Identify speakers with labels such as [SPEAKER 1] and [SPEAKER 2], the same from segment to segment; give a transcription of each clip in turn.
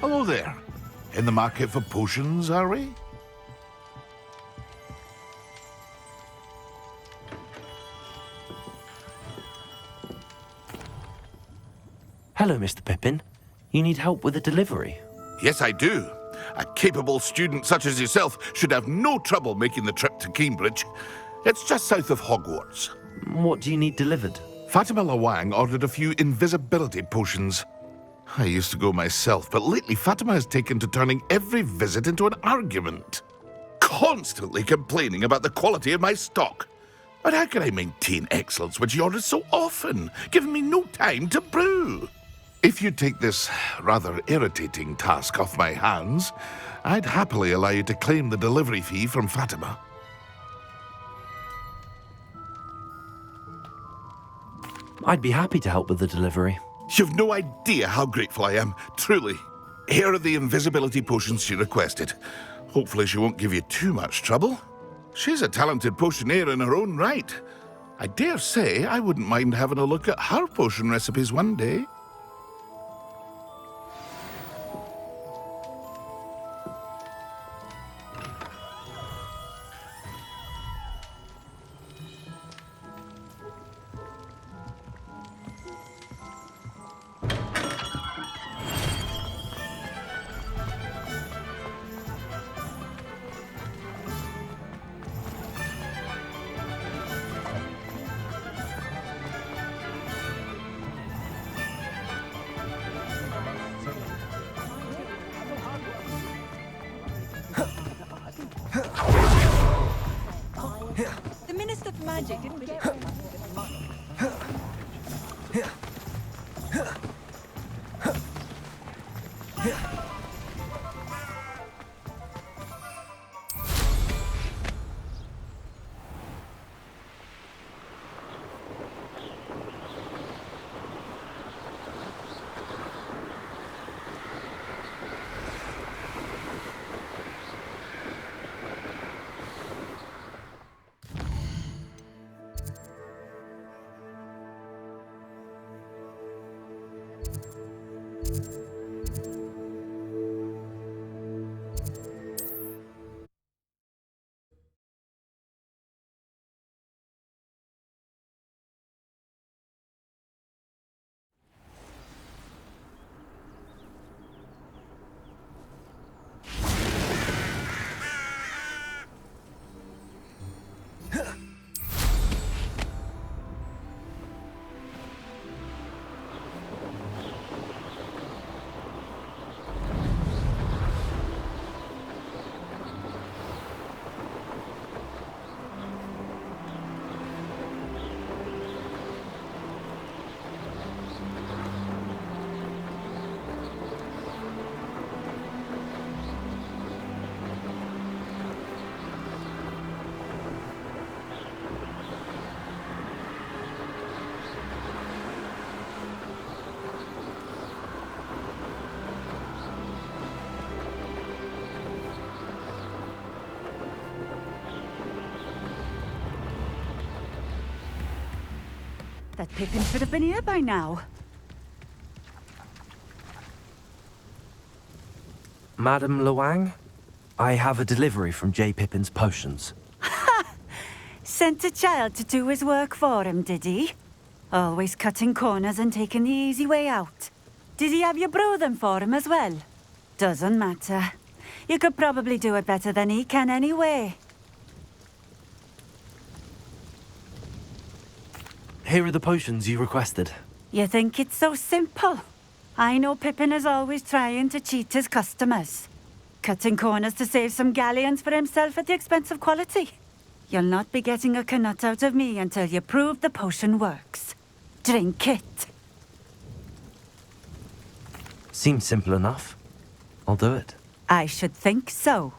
[SPEAKER 1] Hello there. In the market for potions, are we?
[SPEAKER 2] Hello, Mr. Pippin. You need help with a delivery?
[SPEAKER 1] Yes, I do. A capable student such as yourself should have no trouble making the trip to Cambridge. It's just south of Hogwarts.
[SPEAKER 2] What do you need delivered?
[SPEAKER 1] Fatima Lawang ordered a few invisibility potions. I used to go myself, but lately Fatima has taken to turning every visit into an argument. Constantly complaining about the quality of my stock. But how can I maintain excellence when she orders so often, giving me no time to brew? If you take this rather irritating task off my hands, I'd happily allow you to claim the delivery fee from Fatima.
[SPEAKER 2] I'd be happy to help with the delivery.
[SPEAKER 1] You've no idea how grateful I am, truly. Here are the invisibility potions she requested. Hopefully she won't give you too much trouble. She's a talented potioneer in her own right. I dare say I wouldn't mind having a look at her potion recipes one day.
[SPEAKER 3] The Minister for Magic didn't get That Pippin should have been here by now.
[SPEAKER 2] Madam Lawang, I have a delivery from J. Pippin's Potions.
[SPEAKER 3] Sent a child to do his work for him, did he? Always cutting corners and taking the easy way out. Did he have you brew them for him as well? Doesn't matter. You could probably do it better than he can anyway.
[SPEAKER 2] Here are the potions you requested.
[SPEAKER 3] You think it's so simple? I know Pippin is always trying to cheat his customers. Cutting corners to save some galleons for himself at the expense of quality. You'll not be getting a canut out of me until you prove the potion works. Drink it.
[SPEAKER 2] Seems simple enough. I'll do it.
[SPEAKER 3] I should think so.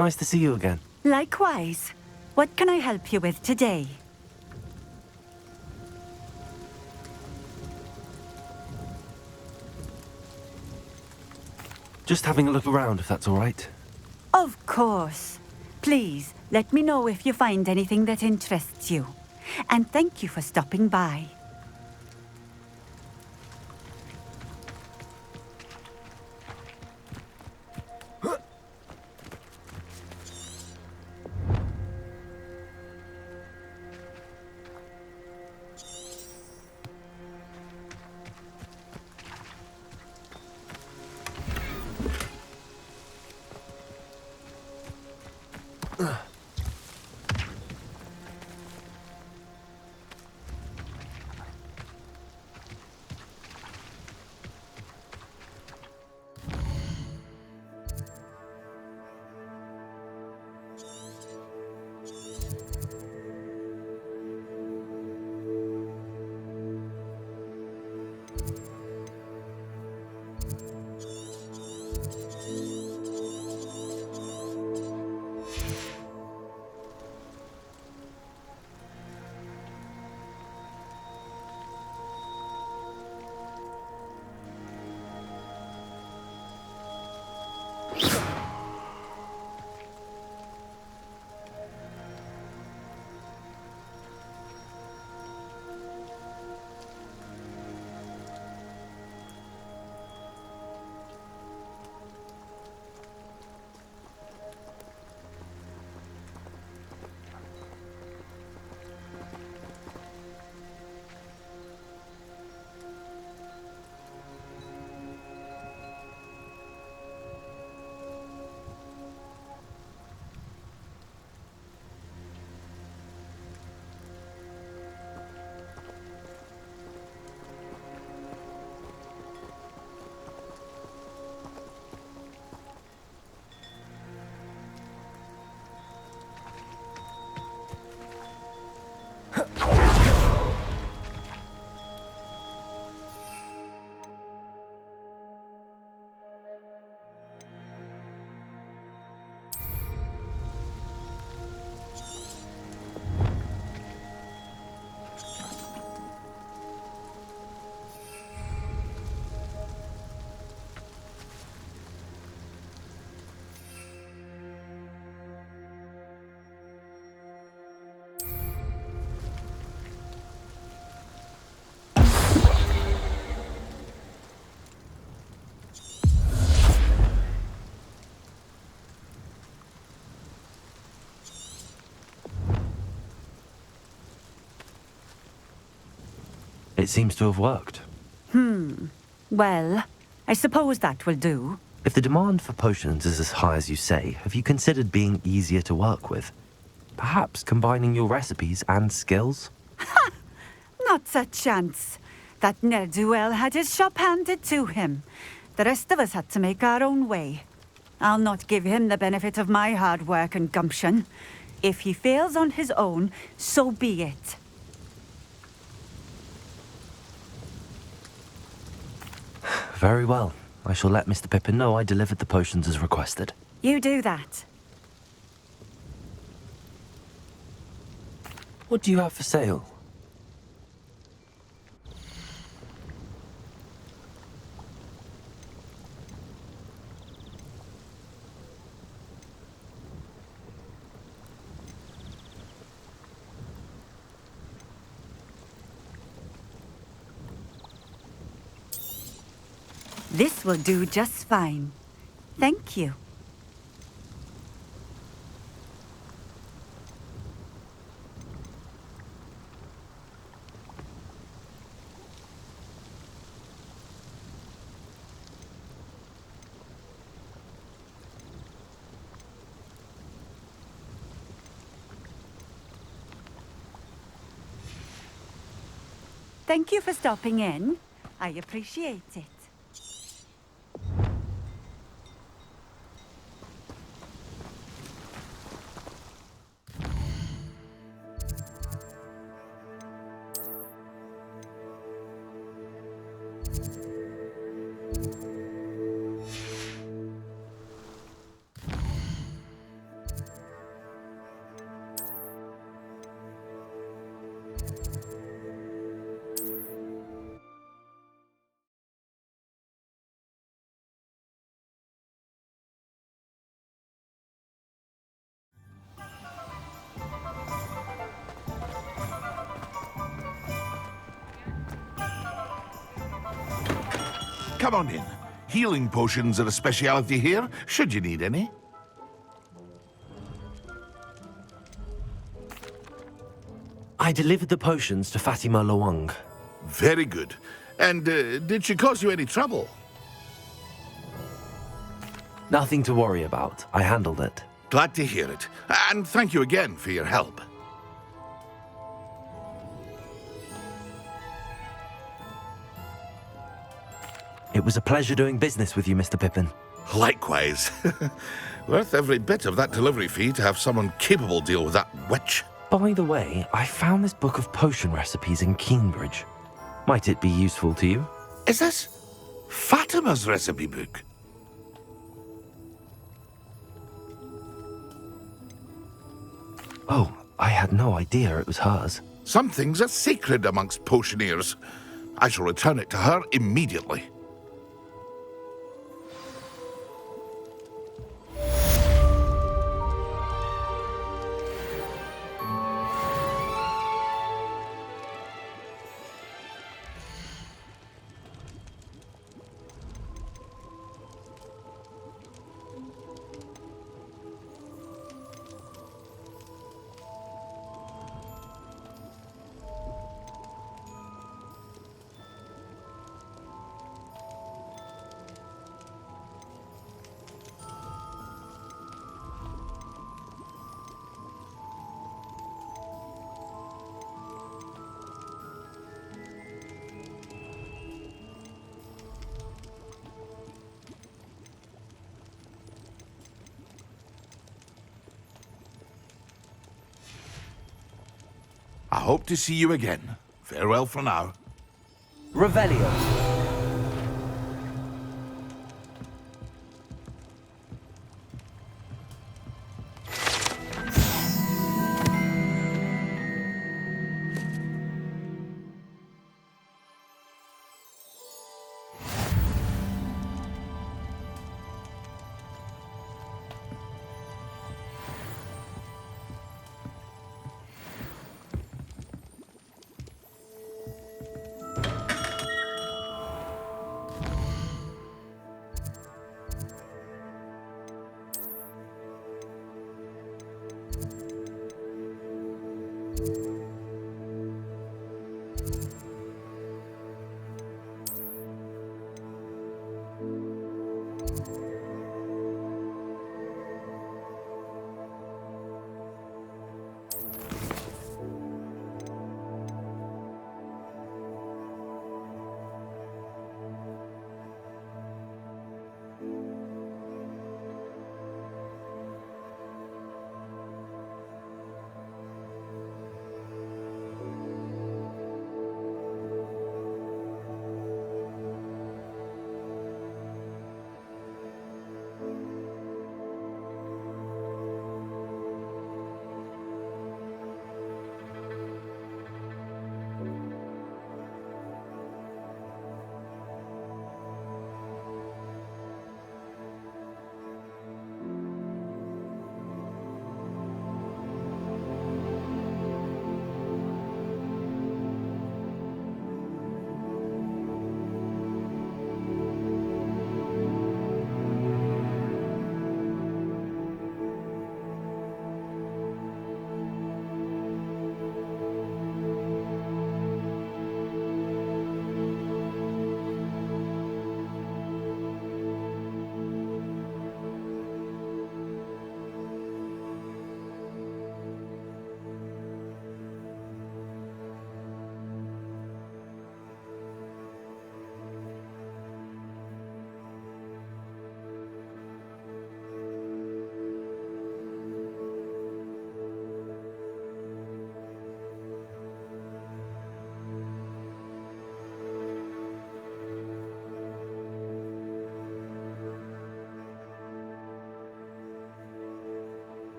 [SPEAKER 2] Nice to see you again.
[SPEAKER 3] Likewise. What can I help you with today?
[SPEAKER 2] Just having a look around, if that's all right.
[SPEAKER 3] Of course. Please, let me know if you find anything that interests you. And thank you for stopping by.
[SPEAKER 2] It seems to have worked.
[SPEAKER 3] Well, I suppose that will do.
[SPEAKER 2] If the demand for potions is as high as you say, have you considered being easier to work with? Perhaps combining your recipes and skills?
[SPEAKER 3] Not a chance. That ne'er-do-well had his shop handed to him. The rest of us had to make our own way. I'll not give him the benefit of my hard work and gumption. If he fails on his own, so be it.
[SPEAKER 2] Very well. I shall let Mr. Pippin know I delivered the potions as requested.
[SPEAKER 3] You do that.
[SPEAKER 2] What do you have for sale?
[SPEAKER 3] This will do just fine. Thank you. Thank you for stopping in. I appreciate it.
[SPEAKER 1] Come on in. Healing potions are a speciality here, should you need any.
[SPEAKER 2] I delivered the potions to Fatima Lawang.
[SPEAKER 1] Very good. And did she cause you any trouble?
[SPEAKER 2] Nothing to worry about. I handled it.
[SPEAKER 1] Glad to hear it. And thank you again for your help.
[SPEAKER 2] It was a pleasure doing business with you, Mr. Pippin.
[SPEAKER 1] Likewise. Worth every bit of that delivery fee to have someone capable deal with that witch.
[SPEAKER 2] By the way, I found this book of potion recipes in Cambridge. Might it be useful to you?
[SPEAKER 1] Is this Fatima's recipe book?
[SPEAKER 2] Oh, I had no idea it was hers.
[SPEAKER 1] Some things are sacred amongst potioneers. I shall return it to her immediately. I hope to see you again. Farewell for now.
[SPEAKER 2] Revelio.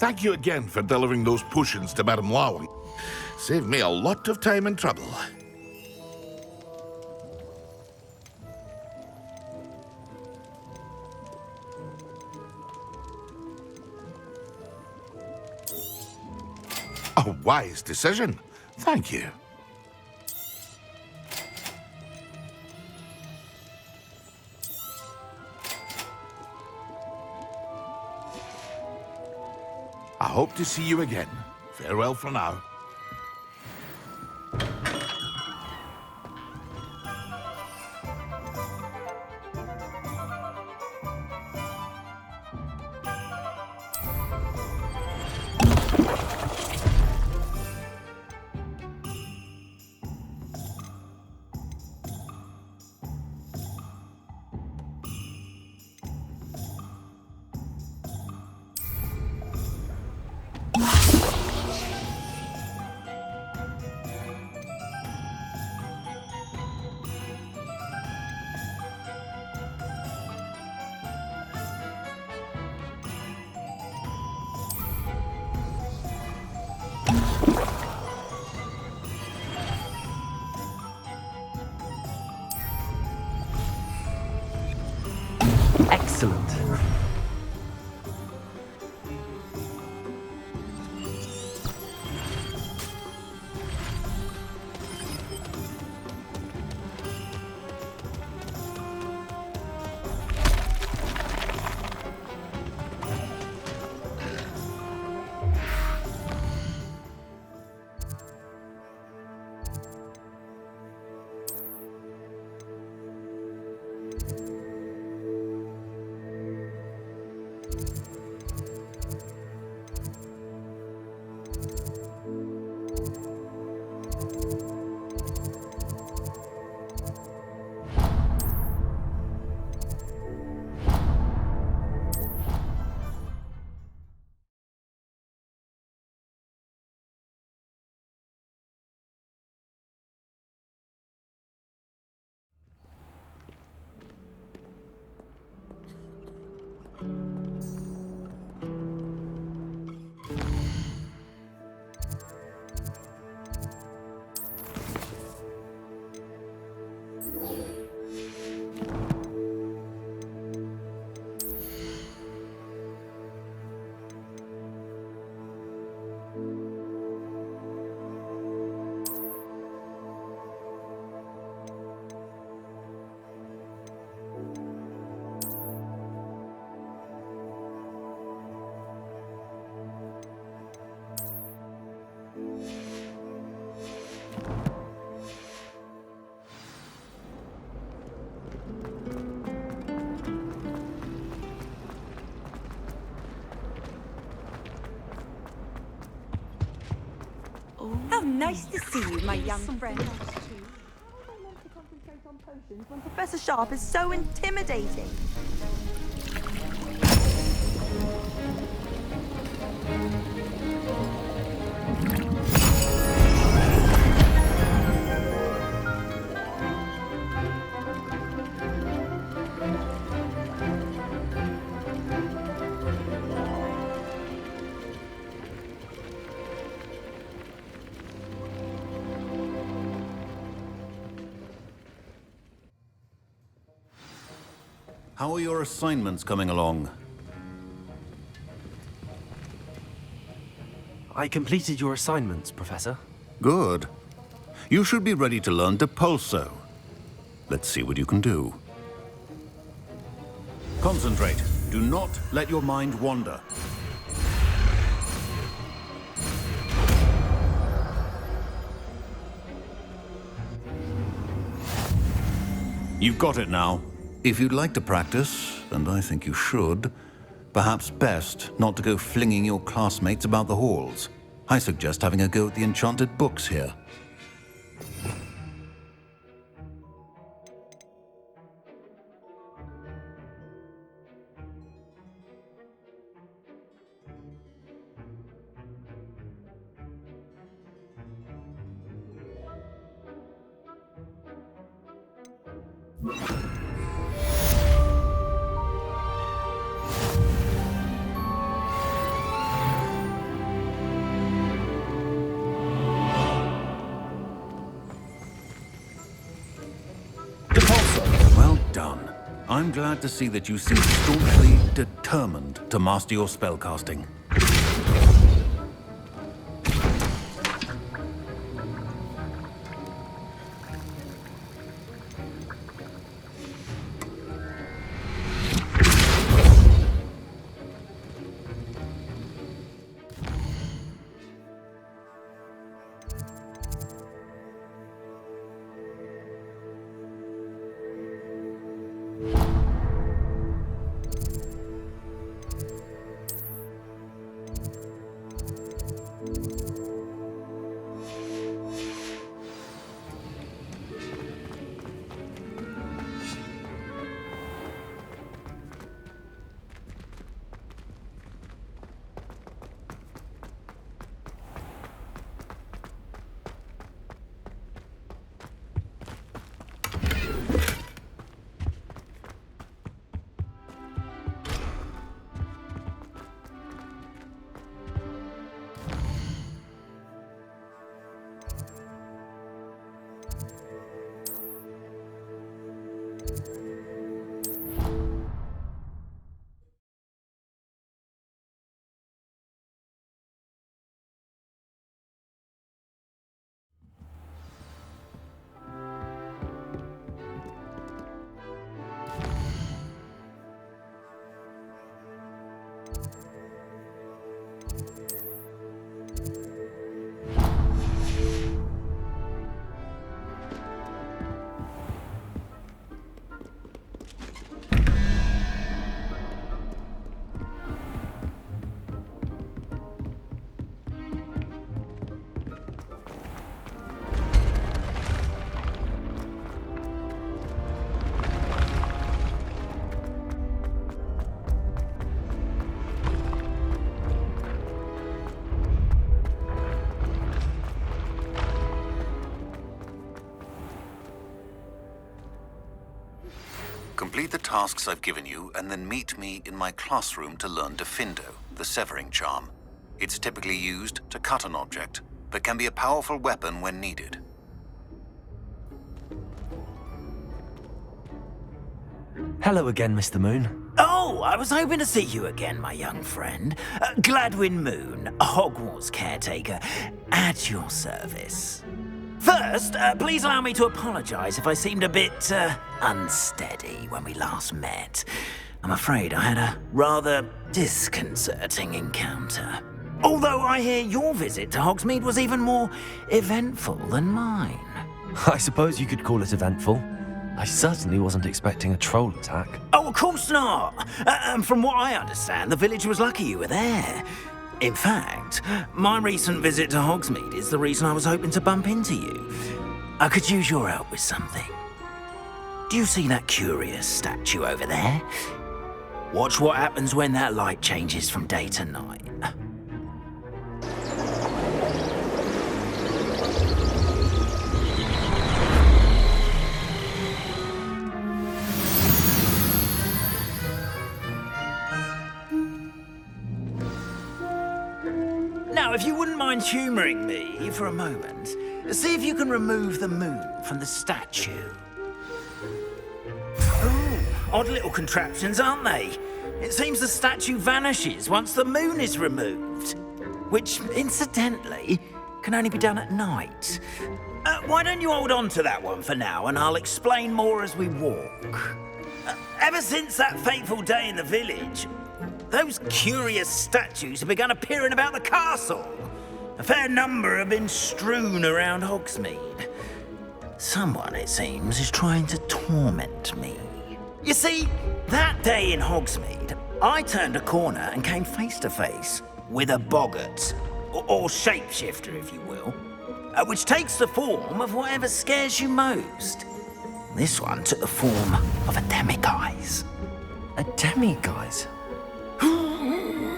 [SPEAKER 1] thank you again for delivering those potions to Madame Lawing. Saved me a lot of time and trouble. A wise decision. Thank you. I hope to see you again. Farewell for now.
[SPEAKER 2] Excellent.
[SPEAKER 4] How nice to see you, my young friend. How am I meant to concentrate on potions when Professor Sharp is so intimidating?
[SPEAKER 5] How are your assignments coming along?
[SPEAKER 2] I completed your assignments, Professor.
[SPEAKER 5] Good. You should be ready to learn Depulso. Let's see what you can do. Concentrate. Do not let your mind wander. You've got it now. If you'd like to practice, and I think you should, perhaps best not to go flinging your classmates about the halls. I suggest having a go at the enchanted books here. done. I'm glad to see that you seem staunchly determined to master your spellcasting. Complete the tasks I've given you, and then meet me in my classroom to learn Defindo, the severing charm. It's typically used to cut an object, but can be a powerful weapon when needed.
[SPEAKER 2] Hello again, Mr. Moon.
[SPEAKER 6] Oh, I was hoping to see you again, my young friend. Gladwin Moon, Hogwarts caretaker, at your service. First, please allow me to apologize if I seemed a bit, unsteady when we last met. I'm afraid I had a rather disconcerting encounter. Although I hear your visit to Hogsmeade was even more eventful than mine.
[SPEAKER 2] I suppose you could call it eventful. I certainly wasn't expecting a troll attack.
[SPEAKER 6] Oh, of course not. And from what I understand, the village was lucky you were there. In fact, my recent visit to Hogsmeade is the reason I was hoping to bump into you. I could use your help with something. Do you see that curious statue over there? Watch what happens when that light changes from day to night. Now, if you wouldn't mind humouring me for a moment, see if you can remove the moon from the statue. Ooh, odd little contraptions, aren't they? It seems the statue vanishes once the moon is removed, which, incidentally, can only be done at night. Why don't you hold on to that one for now, and I'll explain more as we walk. Ever since that fateful day in the village, those curious statues have begun appearing about the castle. A fair number have been strewn around Hogsmeade. Someone, it seems, is trying to torment me. You see, that day in Hogsmeade, I turned a corner and came face to face with a boggart, or shapeshifter, if you will, which takes the form of whatever scares you most. This one took the form of a demiguise.
[SPEAKER 2] A demiguise?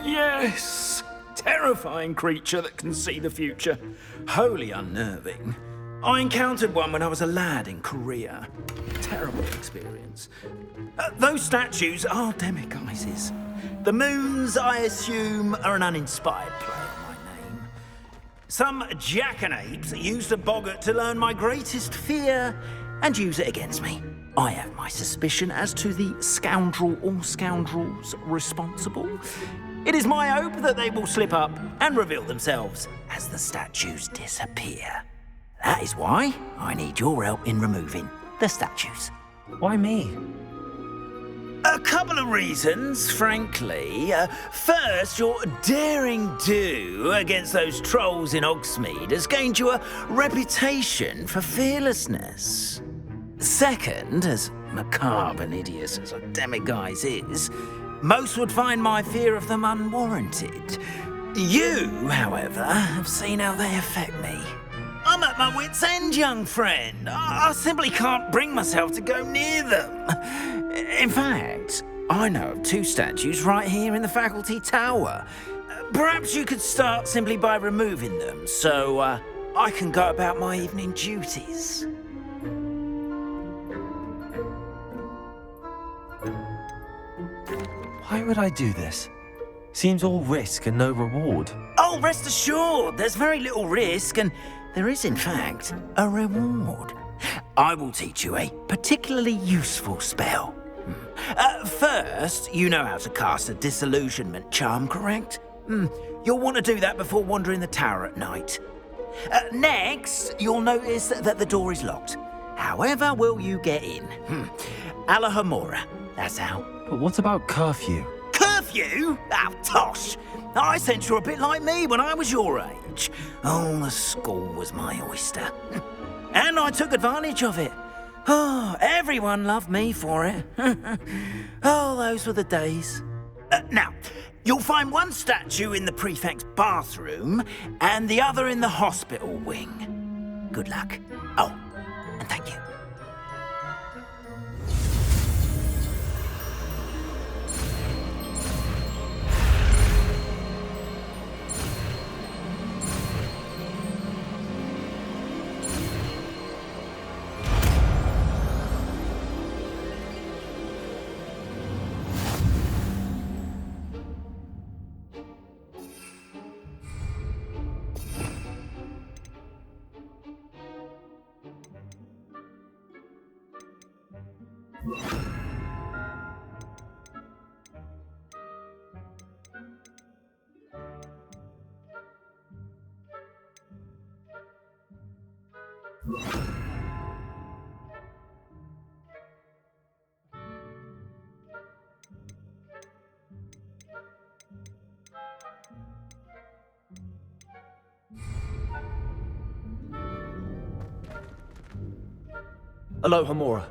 [SPEAKER 6] Yes! Terrifying creature that can see the future. Wholly unnerving. I encountered one when I was a lad in Korea. Terrible experience. Those statues are demiguises. The moons, I assume, are an uninspired play on my name. Some jackanapes used a boggart to learn my greatest fear and use it against me. I have my suspicion as to the scoundrel or scoundrels responsible. It is my hope that they will slip up and reveal themselves as the statues disappear. That is why I need your help in removing the statues.
[SPEAKER 2] Why me?
[SPEAKER 6] A couple of reasons, frankly. First, your daring do against those trolls in Hogsmeade has gained you a reputation for fearlessness. Second, as macabre and hideous as a demiguise is, most would find my fear of them unwarranted. You, however, have seen how they affect me. I'm at my wit's end, young friend. I simply can't bring myself to go near them. In fact, I know of 2 statues right here in the faculty tower. Perhaps you could start simply by removing them, so I can go about my evening duties.
[SPEAKER 2] Why would I do this? Seems all risk and no reward.
[SPEAKER 6] Oh, rest assured, there's very little risk, and there is, in fact, a reward. I will teach you a particularly useful spell. First, you know how to cast a disillusionment charm, correct? You'll want to do that before wandering the tower at night. Next, you'll notice that the door is locked. However will you get in? Alahomora, that's how.
[SPEAKER 2] But what about curfew?
[SPEAKER 6] Curfew? Oh, tosh! I sense you're a bit like me when I was your age. Oh, the school was my oyster. And I took advantage of it. Oh, everyone loved me for it. Oh, those were the days. Now, you'll find one statue in the prefect's bathroom and the other in the hospital wing. Good luck. Oh, and thank you.
[SPEAKER 2] Alohomora.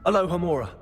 [SPEAKER 7] Aloha Mora.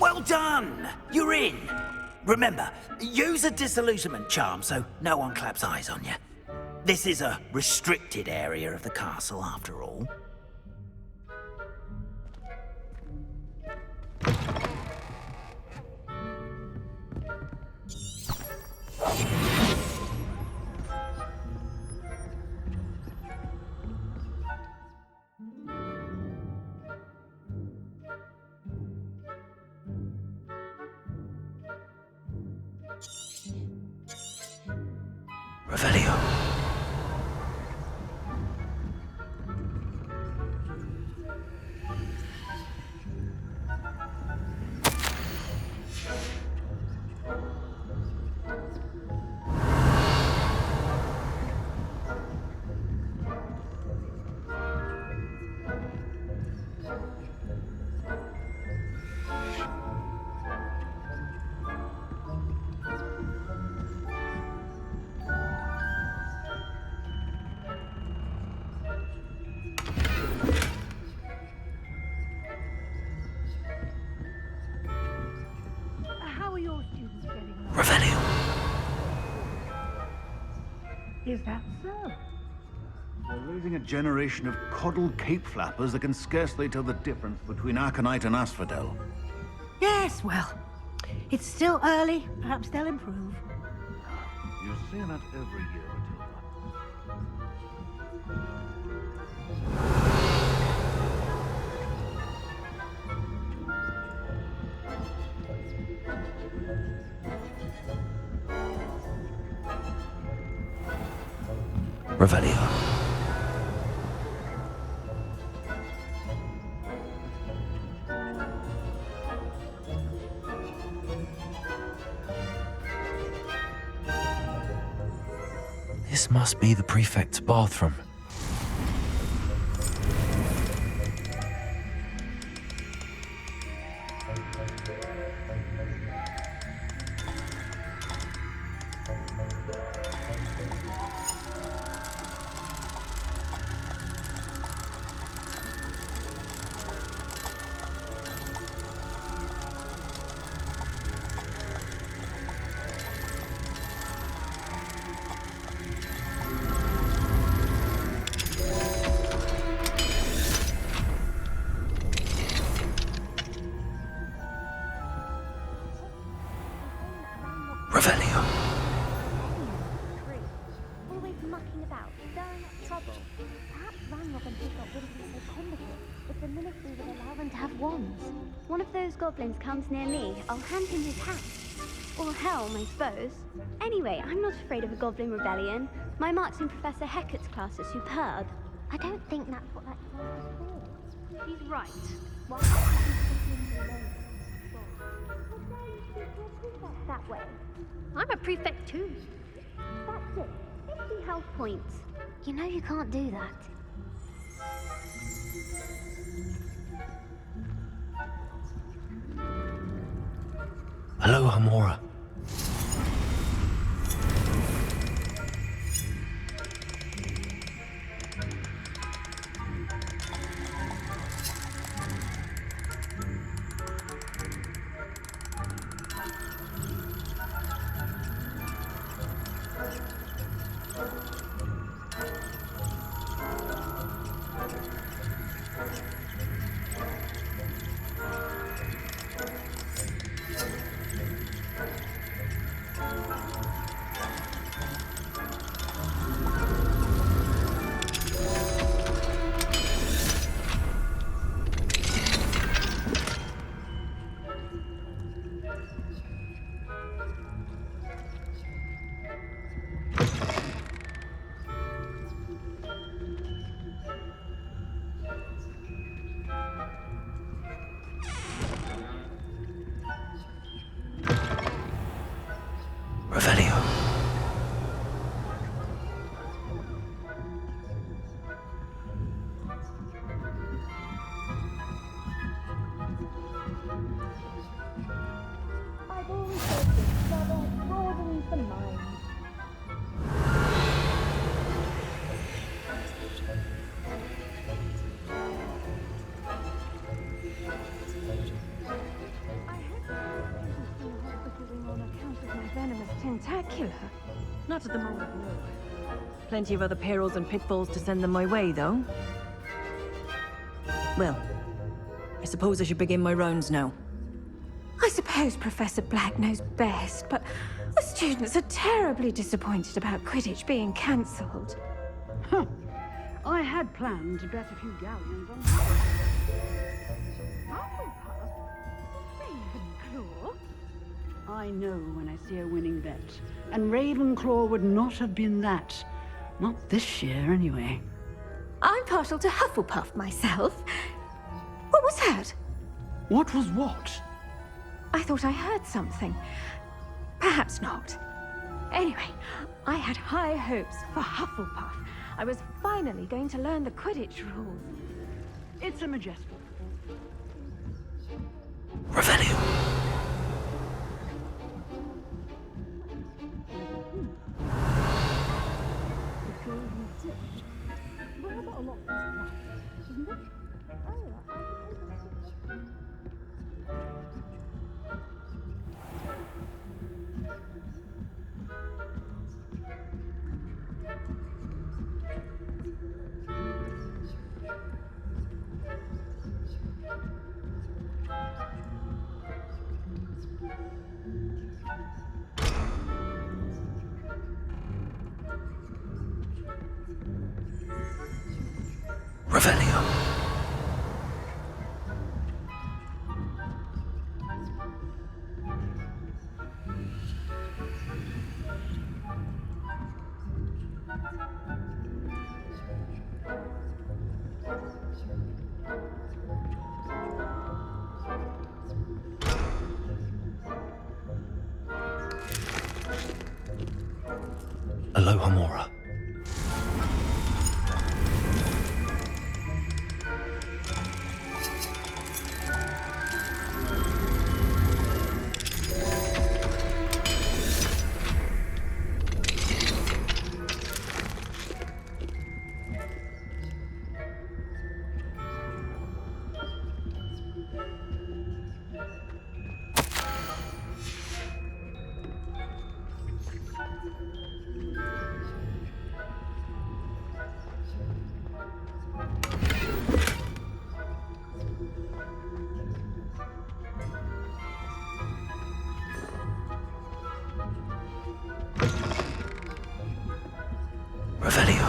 [SPEAKER 6] Well done! You're in. Remember, use a disillusionment charm so no one claps eyes on you. This is a restricted area of the castle, after all.
[SPEAKER 2] Revelio.
[SPEAKER 7] How are your students getting on?
[SPEAKER 2] Revelio.
[SPEAKER 7] Is that so?
[SPEAKER 8] We're raising a generation of coddled cape flappers that can scarcely tell the difference between aconite and asphodel.
[SPEAKER 7] Yes, well, it's still early. Perhaps they'll improve.
[SPEAKER 8] You say that every year, Matilda.
[SPEAKER 2] Revelio. This must be the prefect's bathroom. Revelio.
[SPEAKER 9] Always mucking about, stirring up trouble. Perhaps Ranrock and Hiccup wouldn't be so competent if the ministry would allow them to have wands. One of those goblins comes near me, I'll hand him his hat. Or helm, I suppose. Anyway, I'm not afraid of a goblin rebellion. My marks in Professor Hecat's class are superb. I don't think that's what that class is for. He's right. Why that way? I'm a prefect too. That's it. 50 health points. You know you can't do that.
[SPEAKER 2] Hello, Hamora.
[SPEAKER 4] Not at the moment, no. Plenty of other perils and pitfalls to send them my way, though. Well, I suppose I should begin my rounds now.
[SPEAKER 10] I suppose Professor Black knows best, but the students are terribly disappointed about Quidditch being cancelled.
[SPEAKER 7] Huh. I had planned to bet a few galleons on Ravenclaw? I know when I see a winning bet, and Ravenclaw would not have been that. Not this year, anyway.
[SPEAKER 10] I'm partial to Hufflepuff myself. What was that?
[SPEAKER 7] What was what?
[SPEAKER 10] I thought I heard something. Perhaps not. Anyway, I had high hopes for Hufflepuff. I was finally going to learn the Quidditch rules.
[SPEAKER 7] It's a majestic.
[SPEAKER 2] Revelio. Revelio. Aloha Mora. Revelio.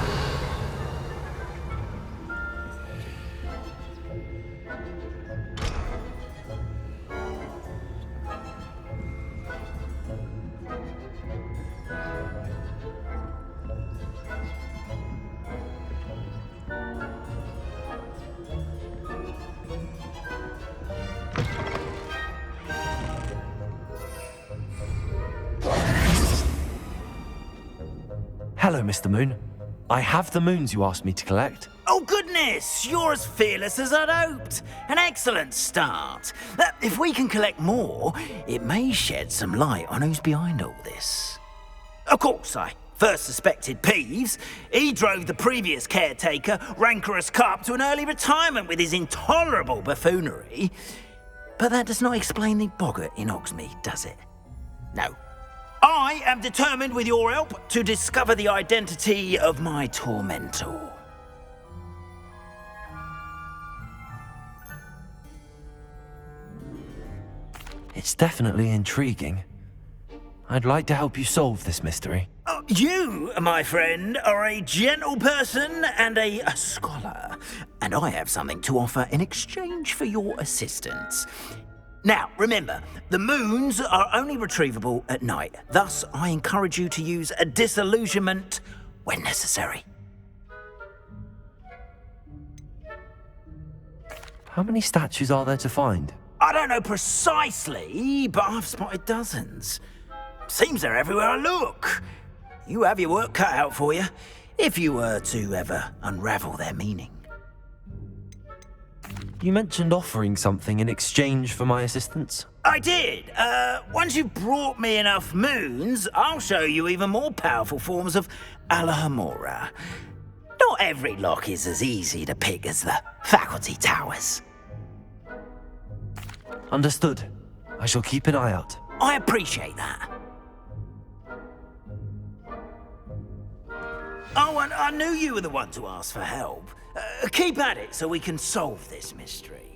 [SPEAKER 2] Hello, Mr. Moon. I have the moons you asked me to collect.
[SPEAKER 6] Oh, goodness! You're as fearless as I'd hoped. An excellent start. If we can collect more, it may shed some light on who's behind all this. Of course, I first suspected Peeves. He drove the previous caretaker, Rancorous Carp, to an early retirement with his intolerable buffoonery. But that does not explain the boggart in Hogsmeade, does it? No. I am determined, with your help, to discover the identity of my tormentor.
[SPEAKER 2] It's definitely intriguing. I'd like to help you solve this mystery.
[SPEAKER 6] You, my friend, are a gentle person and a scholar, and I have something to offer in exchange for your assistance. Now, remember, the moons are only retrievable at night. Thus, I encourage you to use a disillusionment when necessary.
[SPEAKER 2] How many statues are there to find?
[SPEAKER 6] I don't know precisely, but I've spotted dozens. Seems they're everywhere I look. You have your work cut out for you, if you were to ever unravel their meaning.
[SPEAKER 2] You mentioned offering something in exchange for my assistance.
[SPEAKER 6] I did. Once you've brought me enough moons, I'll show you even more powerful forms of Alohomora. Not every lock is as easy to pick as the faculty towers.
[SPEAKER 2] Understood. I shall keep an eye out.
[SPEAKER 6] I appreciate that. Oh, and I knew you were the one to ask for help. Keep at it so we can solve this mystery.